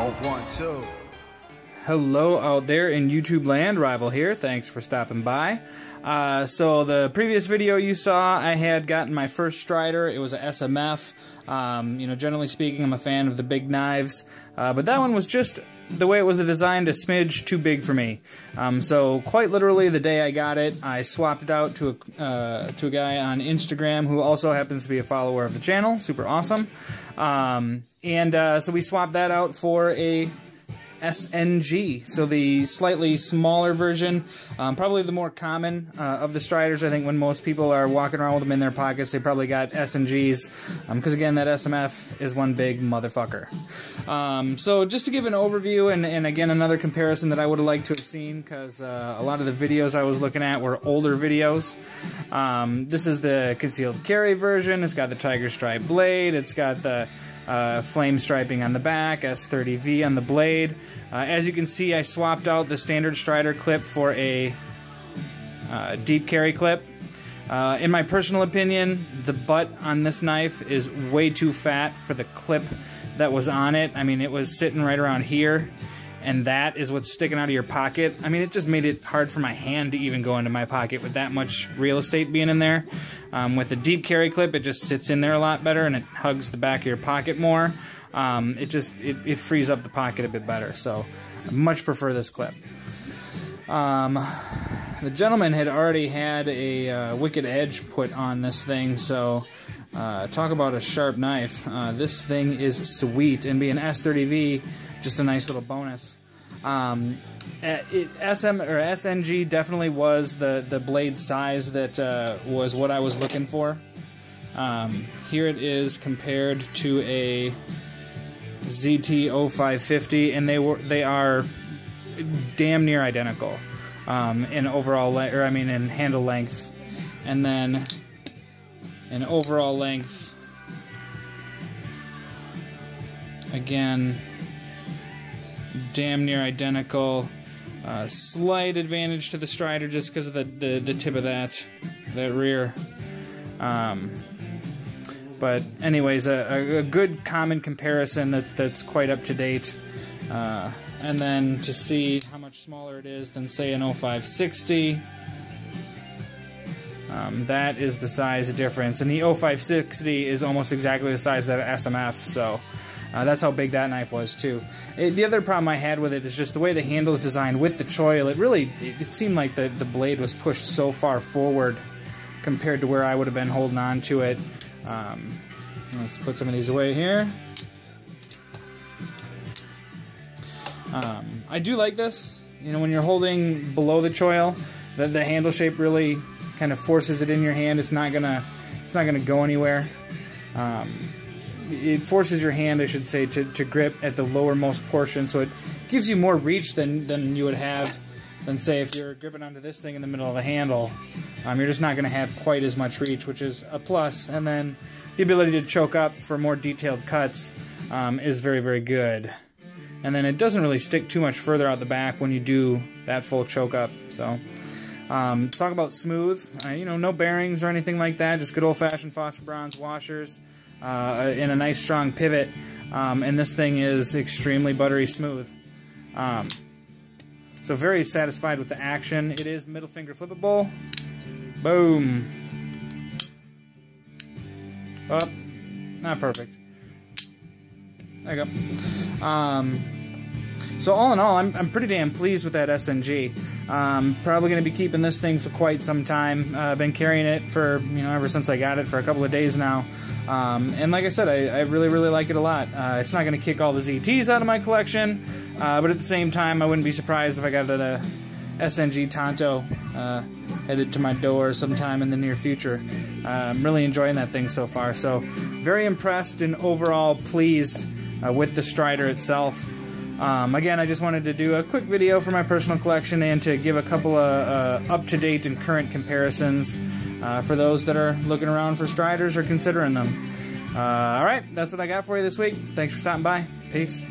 Oh, 1, 2. Hello out there in YouTube land, Rival here. Thanks for stopping by. So the previous video you saw, I had gotten my first Strider. It was a SMF. You know, generally speaking, I'm a fan of the big knives, but that one was just the way it was designed, a smidge too big for me. So quite literally, the day I got it, I swapped it out to a guy on Instagram who also happens to be a follower of the channel. Super awesome. So we swapped that out for a SNG, so the slightly smaller version, probably the more common of the Striders. I think when most people are walking around with them in their pockets, they probably got SNGs, because again, that SMF is one big motherfucker. So just to give an overview, and again, another comparison that I would have liked to have seen, because a lot of the videos I was looking at were older videos. This is the concealed carry version. It's got the tiger stripe blade. It's got the flame striping on the back, S30V on the blade. As you can see, I swapped out the standard Strider clip for a deep carry clip. In my personal opinion, the butt on this knife is way too fat for the clip that was on it. I mean, it was sitting right around here, and that is what's sticking out of your pocket. I mean, it just made it hard for my hand to even go into my pocket with that much real estate being in there. With the deep carry clip, it just sits in there a lot better, and it hugs the back of your pocket more. It frees up the pocket a bit better, so I much prefer this clip. The gentleman had already had a wicked edge put on this thing, so talk about a sharp knife. This thing is sweet, and being S30V, just a nice little bonus. SNG definitely was the blade size that was what I was looking for. Here it is compared to a ZT-0550, and they are damn near identical in overall in handle length, and then in overall length again damn near identical. Slight advantage to the Strider just because of the tip of that rear. But anyways, a good common comparison that's quite up to date. And then to see how much smaller it is than, say, an 0560. That is the size difference. And the 0560 is almost exactly the size of that SMF, so that's how big that knife was, too. The other problem I had with it is just the way the handle is designed with the choil. It seemed like the blade was pushed so far forward compared to where I would have been holding on to it. Let's put some of these away here. I do like this. You know, when you're holding below the choil, the handle shape really kind of forces it in your hand. It's not gonna go anywhere. It forces your hand, I should say, to grip at the lowermost portion, so it gives you more reach than you would have than, say, if you're gripping onto this thing in the middle of the handle. You're just not going to have quite as much reach, which is a plus. And then the ability to choke up for more detailed cuts is very, very good. And then it doesn't really stick too much further out the back when you do that full choke up. So, talk about smooth. You know, no bearings or anything like that. Just good old-fashioned phosphor bronze washers. In a nice strong pivot, and this thing is extremely buttery smooth. So very satisfied with the action. It is middle finger flippable. Boom. Oh, not perfect. There you go. So all in all, I'm pretty damn pleased with that SNG. Probably going to be keeping this thing for quite some time. I've been carrying it for, you know, ever since I got it, for a couple of days now. And like I said, I really, really like it a lot. It's not going to kick all the ZTs out of my collection, but at the same time, I wouldn't be surprised if I got a SNG Tonto headed to my door sometime in the near future. I'm really enjoying that thing so far. So very impressed and overall pleased with the Strider itself. Again, I just wanted to do a quick video for my personal collection and to give a couple of up-to-date and current comparisons for those that are looking around for Striders or considering them. Alright, that's what I got for you this week. Thanks for stopping by. Peace.